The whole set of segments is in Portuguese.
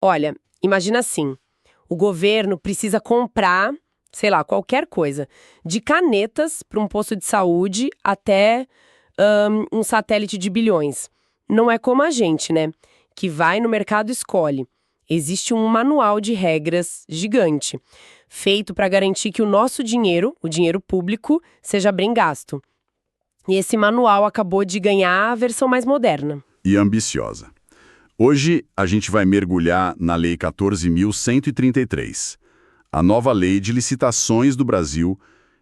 Olha, imagina assim, o governo precisa comprar, sei lá, qualquer coisa, de canetas para um posto de saúde até um satélite de bilhões. Não é como a gente, né? Que vai no mercado e escolhe. Existe um manual de regras gigante, feito para garantir que o nosso dinheiro, o dinheiro público, seja bem gasto. E esse manual acabou de ganhar a versão mais moderna. E ambiciosa. Hoje, a gente vai mergulhar na Lei 14.133, a nova lei de licitações do Brasil,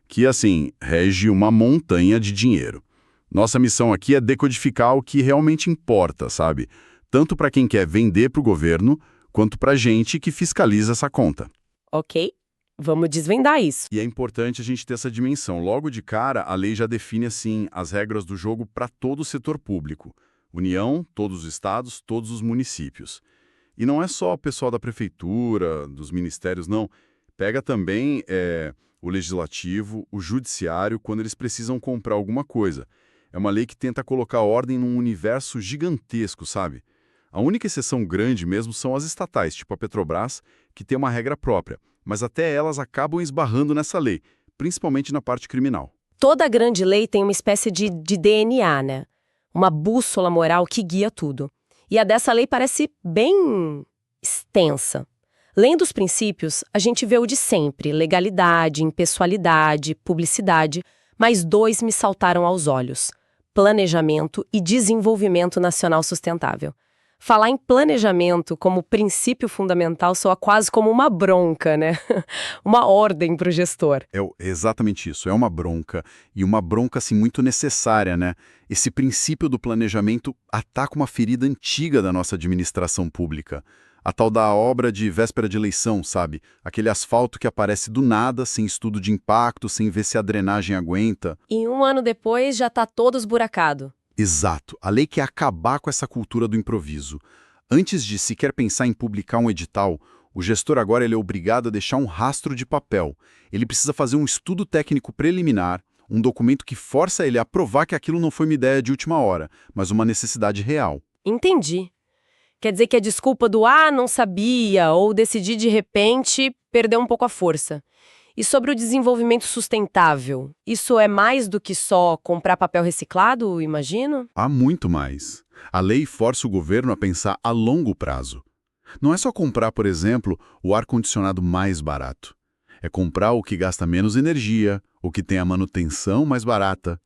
que, assim, rege uma montanha de dinheiro. Nossa missão aqui é decodificar o que realmente importa, sabe? Tanto para quem quer vender para o governo, quanto para a gente que fiscaliza essa conta. Ok? Vamos desvendar isso. E é importante a gente ter essa dimensão. Logo de cara, a lei já define, assim, as regras do jogo para todo o setor público. União, todos os estados, todos os municípios. E não é só o pessoal da prefeitura, dos ministérios, não. Pega também o legislativo, o judiciário, quando eles precisam comprar alguma coisa. É uma lei que tenta colocar ordem num universo gigantesco, sabe? A única exceção grande mesmo são as estatais, tipo a Petrobras, que tem uma regra própria. Mas até elas acabam esbarrando nessa lei, principalmente na parte criminal. Toda grande lei tem uma espécie de DNA, né? Uma bússola moral que guia tudo. E a dessa lei parece bem extensa. Lendo os princípios, a gente vê o de sempre: legalidade, impessoalidade, publicidade, mas dois me saltaram aos olhos: planejamento e desenvolvimento nacional sustentável. Falar em planejamento como princípio fundamental soa quase como uma bronca, né? Uma ordem para o gestor. Exatamente isso, é uma bronca, e uma bronca assim muito necessária, né? Esse princípio do planejamento ataca uma ferida antiga da nossa administração pública, a tal da obra de véspera de eleição, sabe? Aquele asfalto que aparece do nada, sem estudo de impacto, sem ver se a drenagem aguenta. E um ano depois já está todo esburacado. Exato, a lei quer acabar com essa cultura do improviso. Antes de sequer pensar em publicar um edital, o gestor agora ele é obrigado a deixar um rastro de papel. Ele precisa fazer um estudo técnico preliminar, um documento que força ele a provar que aquilo não foi uma ideia de última hora, mas uma necessidade real. Entendi. Quer dizer que a desculpa do não sabia ou decidi de repente perdeu um pouco a força. E sobre o desenvolvimento sustentável, isso é mais do que só comprar papel reciclado, imagino? Há muito mais. A lei força o governo a pensar a longo prazo. Não é só comprar, por exemplo, o ar-condicionado mais barato. É comprar o que gasta menos energia, o que tem a manutenção mais barata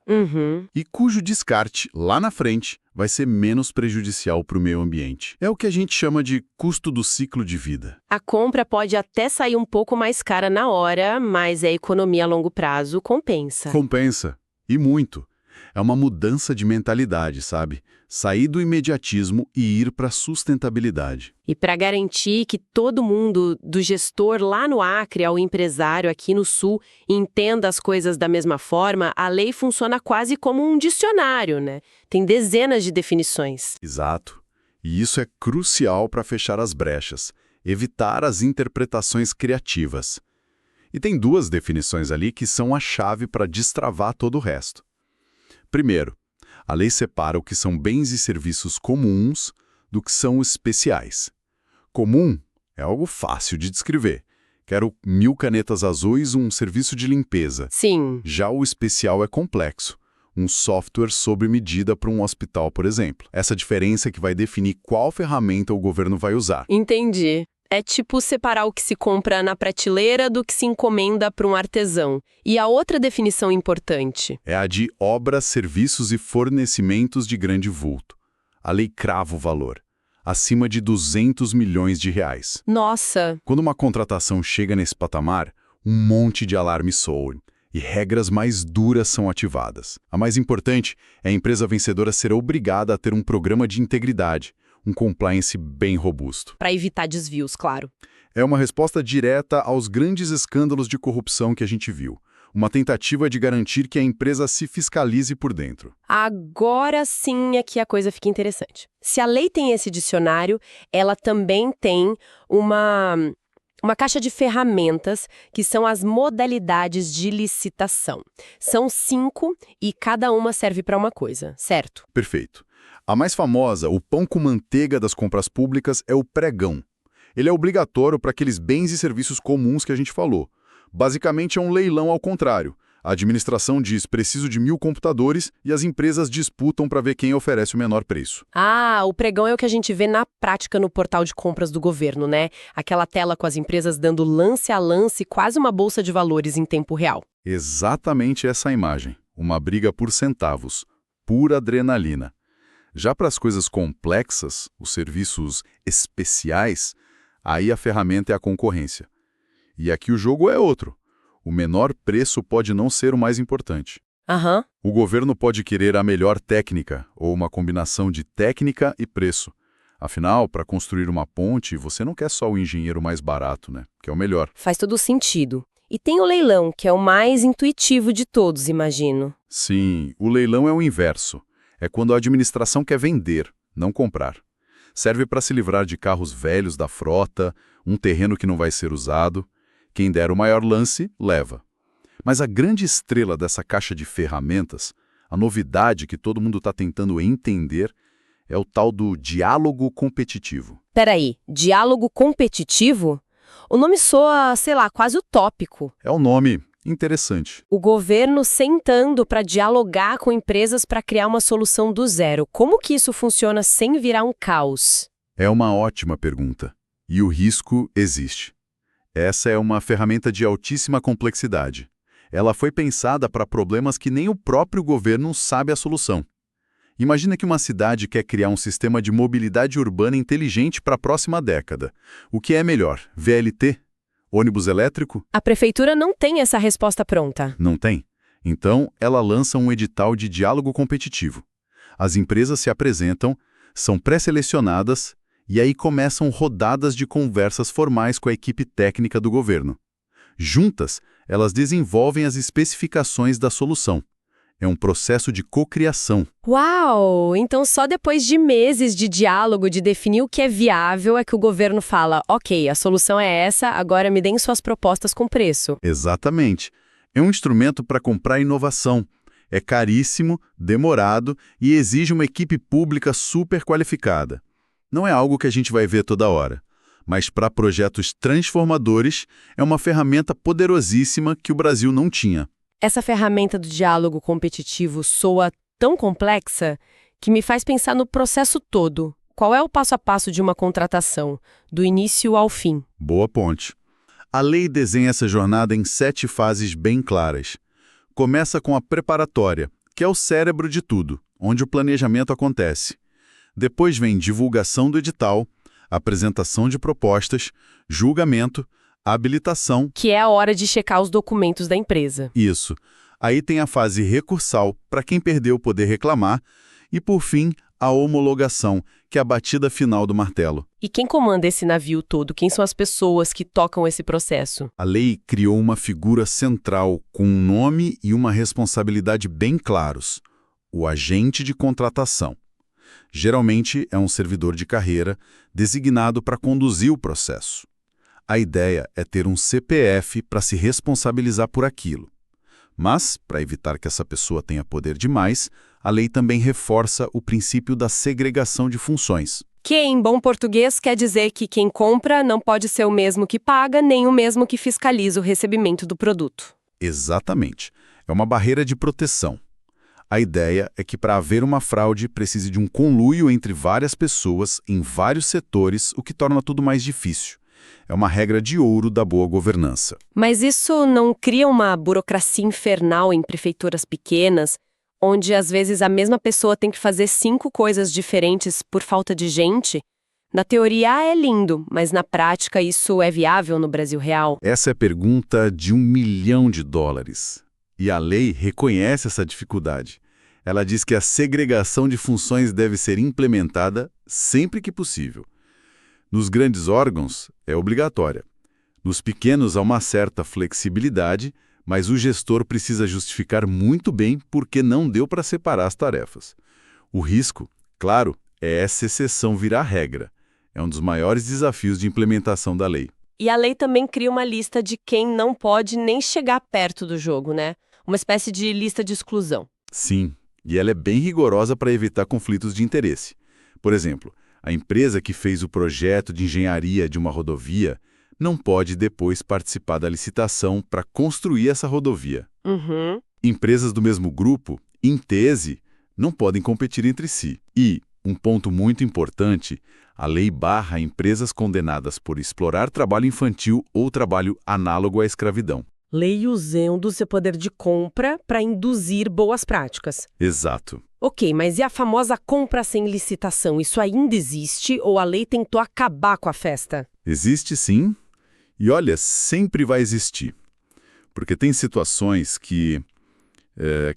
e cujo descarte, lá na frente, vai ser menos prejudicial para o meio ambiente. É o que a gente chama de custo do ciclo de vida. A compra pode até sair um pouco mais cara na hora, mas a economia a longo prazo compensa. Compensa. E muito. É uma mudança de mentalidade, sabe? Sair do imediatismo e ir para a sustentabilidade. E para garantir que todo mundo, do gestor lá no Acre ao empresário aqui no Sul, entenda as coisas da mesma forma, a lei funciona quase como um dicionário, né? Tem dezenas de definições. Exato. E isso é crucial para fechar as brechas, evitar as interpretações criativas. E tem duas definições ali que são a chave para destravar todo o resto. Primeiro, a lei separa o que são bens e serviços comuns do que são especiais. Comum é algo fácil de descrever. Quero 1000 canetas azuis, um serviço de limpeza. Sim. Já o especial é complexo. Um software sob medida para um hospital, por exemplo. Essa diferença é que vai definir qual ferramenta o governo vai usar. Entendi. É tipo separar o que se compra na prateleira do que se encomenda para um artesão. E a outra definição importante? É a de obras, serviços e fornecimentos de grande vulto. A lei crava o valor. Acima de 200 milhões de reais. Nossa! Quando uma contratação chega nesse patamar, um monte de alarme soa e regras mais duras são ativadas. A mais importante é a empresa vencedora ser obrigada a ter um programa de integridade, um compliance bem robusto. Para evitar desvios, claro. É uma resposta direta aos grandes escândalos de corrupção que a gente viu. Uma tentativa de garantir que a empresa se fiscalize por dentro. Agora sim é que a coisa fica interessante. Se a lei tem esse dicionário, ela também tem uma caixa de ferramentas que são as modalidades de licitação. São 5 e cada uma serve para uma coisa, certo? Perfeito. A mais famosa, o pão com manteiga das compras públicas, é o pregão. Ele é obrigatório para aqueles bens e serviços comuns que a gente falou. Basicamente é um leilão ao contrário. A administração diz preciso de 1.000 computadores e as empresas disputam para ver quem oferece o menor preço. Ah, o pregão é o que a gente vê na prática no portal de compras do governo, né? Aquela tela com as empresas dando lance a lance, quase uma bolsa de valores em tempo real. Exatamente essa imagem. Uma briga por centavos. Pura adrenalina. Já para as coisas complexas, os serviços especiais, aí a ferramenta é a concorrência. E aqui o jogo é outro. O menor preço pode não ser o mais importante. Aham. O governo pode querer a melhor técnica, ou uma combinação de técnica e preço. Afinal, para construir uma ponte, você não quer só o engenheiro mais barato, né? Que é o melhor. Faz todo sentido. E tem o leilão, que é o mais intuitivo de todos, imagino. Sim, o leilão é o inverso. É quando a administração quer vender, não comprar. Serve para se livrar de carros velhos da frota, um terreno que não vai ser usado. Quem der o maior lance, leva. Mas a grande estrela dessa caixa de ferramentas, a novidade que todo mundo está tentando entender, é o tal do diálogo competitivo. Peraí, diálogo competitivo? O nome soa, sei lá, quase utópico. É um nome interessante. O governo sentando para dialogar com empresas para criar uma solução do zero. Como que isso funciona sem virar um caos? É uma ótima pergunta. E o risco existe. Essa é uma ferramenta de altíssima complexidade. Ela foi pensada para problemas que nem o próprio governo sabe a solução. Imagina que uma cidade quer criar um sistema de mobilidade urbana inteligente para a próxima década. O que é melhor, VLT? Ônibus elétrico? A prefeitura não tem essa resposta pronta. Não tem? Então, ela lança um edital de diálogo competitivo. As empresas se apresentam, são pré-selecionadas, e aí começam rodadas de conversas formais com a equipe técnica do governo. Juntas, elas desenvolvem as especificações da solução. É um processo de cocriação. Uau! Então só depois de meses de diálogo, de definir o que é viável, é que o governo fala, ok, a solução é essa, agora me deem suas propostas com preço. Exatamente. É um instrumento para comprar inovação. É caríssimo, demorado e exige uma equipe pública super qualificada. Não é algo que a gente vai ver toda hora, mas para projetos transformadores é uma ferramenta poderosíssima que o Brasil não tinha. Essa ferramenta do diálogo competitivo soa tão complexa que me faz pensar no processo todo. Qual é o passo a passo de uma contratação, do início ao fim? Boa ponte. A lei desenha essa jornada em 7 fases bem claras. Começa com a preparatória, que é o cérebro de tudo, onde o planejamento acontece. Depois vem divulgação do edital, apresentação de propostas, julgamento, habilitação. Que é a hora de checar os documentos da empresa. Isso. Aí tem a fase recursal, para quem perdeu poder reclamar. E, por fim, a homologação, que é a batida final do martelo. E quem comanda esse navio todo? Quem são as pessoas que tocam esse processo? A lei criou uma figura central com um nome e uma responsabilidade bem claros: o agente de contratação. Geralmente é um servidor de carreira designado para conduzir o processo. A ideia é ter um CPF para se responsabilizar por aquilo. Mas, para evitar que essa pessoa tenha poder demais, a lei também reforça o princípio da segregação de funções. Que, em bom português, quer dizer que quem compra não pode ser o mesmo que paga, nem o mesmo que fiscaliza o recebimento do produto. Exatamente. É uma barreira de proteção. A ideia é que para haver uma fraude precise de um conluio entre várias pessoas em vários setores, o que torna tudo mais difícil. É uma regra de ouro da boa governança. Mas isso não cria uma burocracia infernal em prefeituras pequenas, onde às vezes a mesma pessoa tem que fazer 5 coisas diferentes por falta de gente? Na teoria é lindo, mas na prática isso é viável no Brasil real? Essa é a pergunta de $1 milhão. E a lei reconhece essa dificuldade. Ela diz que a segregação de funções deve ser implementada sempre que possível. Nos grandes órgãos, é obrigatória. Nos pequenos, há uma certa flexibilidade, mas o gestor precisa justificar muito bem por que não deu para separar as tarefas. O risco, claro, é essa exceção virar regra. É um dos maiores desafios de implementação da lei. E a lei também cria uma lista de quem não pode nem chegar perto do jogo, né? Uma espécie de lista de exclusão. Sim, e ela é bem rigorosa para evitar conflitos de interesse. Por exemplo, A empresa que fez o projeto de engenharia de uma rodovia não pode depois participar da licitação para construir essa rodovia. Uhum. Empresas do mesmo grupo, em tese, não podem competir entre si. E, um ponto muito importante, a lei barra empresas condenadas por explorar trabalho infantil ou trabalho análogo à escravidão. Lei usando seu poder de compra para induzir boas práticas. Exato. Ok, mas e a famosa compra sem licitação? Isso ainda existe ou a lei tentou acabar com a festa? Existe sim, e olha, sempre vai existir. Porque tem situações que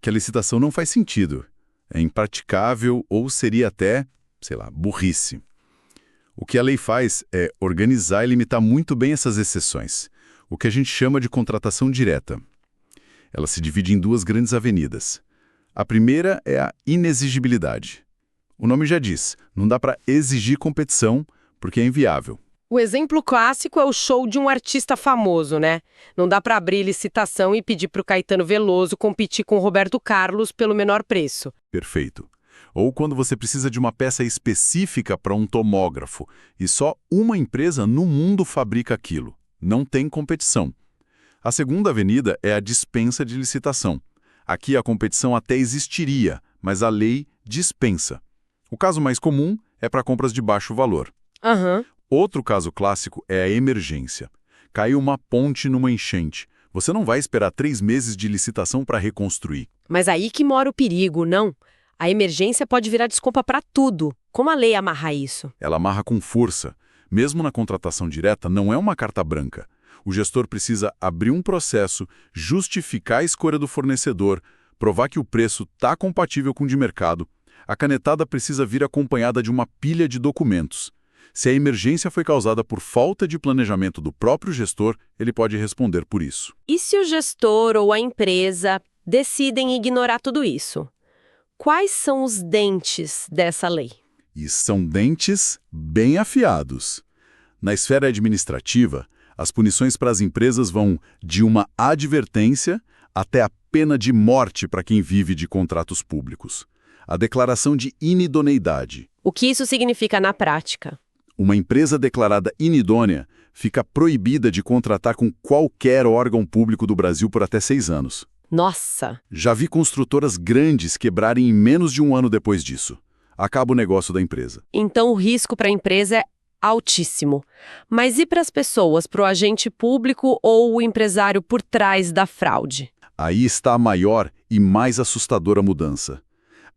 a licitação não faz sentido, é impraticável ou seria até, sei lá, burrice. O que a lei faz é organizar e limitar muito bem essas exceções, o que a gente chama de contratação direta. Ela se divide em duas grandes avenidas. A primeira é a inexigibilidade. O nome já diz, não dá para exigir competição porque é inviável. O exemplo clássico é o show de um artista famoso, né? Não dá para abrir licitação e pedir para o Caetano Veloso competir com o Roberto Carlos pelo menor preço. Perfeito. Ou quando você precisa de uma peça específica para um tomógrafo e só uma empresa no mundo fabrica aquilo. Não tem competição. A segunda avenida é a dispensa de licitação. Aqui a competição até existiria, mas a lei dispensa. O caso mais comum é para compras de baixo valor. Aham. Outro caso clássico é a emergência. Caiu uma ponte numa enchente. Você não vai esperar 3 meses de licitação para reconstruir. Mas aí que mora o perigo, não? A emergência pode virar desculpa para tudo. Como a lei amarra isso? Ela amarra com força. Mesmo na contratação direta, não é uma carta branca. O gestor precisa abrir um processo, justificar a escolha do fornecedor, provar que o preço está compatível com o de mercado. A canetada precisa vir acompanhada de uma pilha de documentos. Se a emergência foi causada por falta de planejamento do próprio gestor, ele pode responder por isso. E se o gestor ou a empresa decidem ignorar tudo isso? Quais são os dentes dessa lei? E são dentes bem afiados. Na esfera administrativa, as punições para as empresas vão de uma advertência até a pena de morte para quem vive de contratos públicos. A declaração de inidoneidade. O que isso significa na prática? Uma empresa declarada inidônea fica proibida de contratar com qualquer órgão público do Brasil por até 6 anos. Nossa! Já vi construtoras grandes quebrarem em menos de 1 ano depois disso. Acaba o negócio da empresa. Então o risco para a empresa é altíssimo. Mas e para as pessoas, para o agente público ou o empresário por trás da fraude? Aí está a maior e mais assustadora mudança.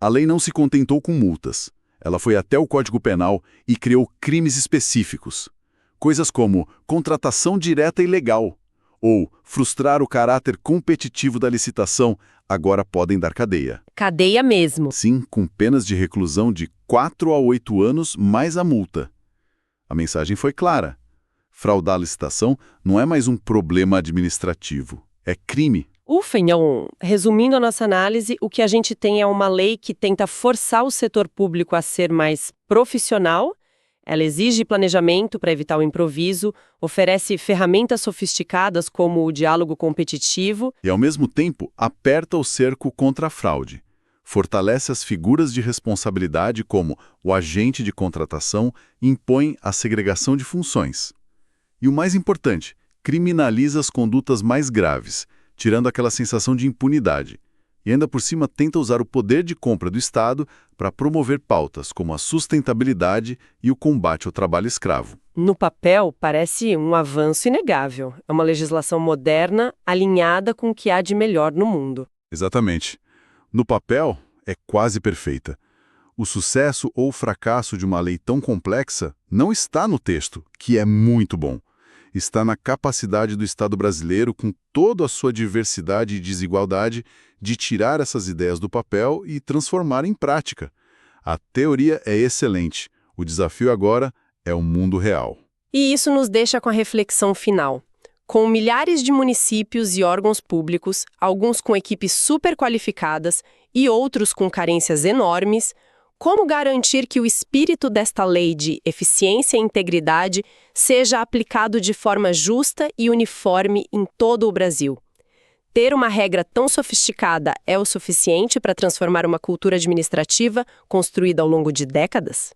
A lei não se contentou com multas. Ela foi até o Código Penal e criou crimes específicos. Coisas como contratação direta ilegal ou frustrar o caráter competitivo da licitação agora podem dar cadeia. Cadeia mesmo. Sim, com penas de reclusão de 4 a 8 anos mais a multa. A mensagem foi clara. Fraudar a licitação não é mais um problema administrativo, é crime. Ufa, então, resumindo a nossa análise, o que a gente tem é uma lei que tenta forçar o setor público a ser mais profissional, ela exige planejamento para evitar o improviso, oferece ferramentas sofisticadas como o diálogo competitivo. E, ao mesmo tempo, aperta o cerco contra a fraude. Fortalece as figuras de responsabilidade como o agente de contratação e impõe a segregação de funções. E o mais importante, criminaliza as condutas mais graves, tirando aquela sensação de impunidade. E ainda por cima tenta usar o poder de compra do Estado para promover pautas como a sustentabilidade e o combate ao trabalho escravo. No papel, parece um avanço inegável. É uma legislação moderna, alinhada com o que há de melhor no mundo. Exatamente. No papel, é quase perfeita. O sucesso ou fracasso de uma lei tão complexa não está no texto, que é muito bom. Está na capacidade do Estado brasileiro, com toda a sua diversidade e desigualdade, de tirar essas ideias do papel e transformar em prática. A teoria é excelente. O desafio agora é o mundo real. E isso nos deixa com a reflexão final. Com milhares de municípios e órgãos públicos, alguns com equipes super qualificadas e outros com carências enormes, como garantir que o espírito desta lei de eficiência e integridade seja aplicado de forma justa e uniforme em todo o Brasil? Ter uma regra tão sofisticada é o suficiente para transformar uma cultura administrativa construída ao longo de décadas?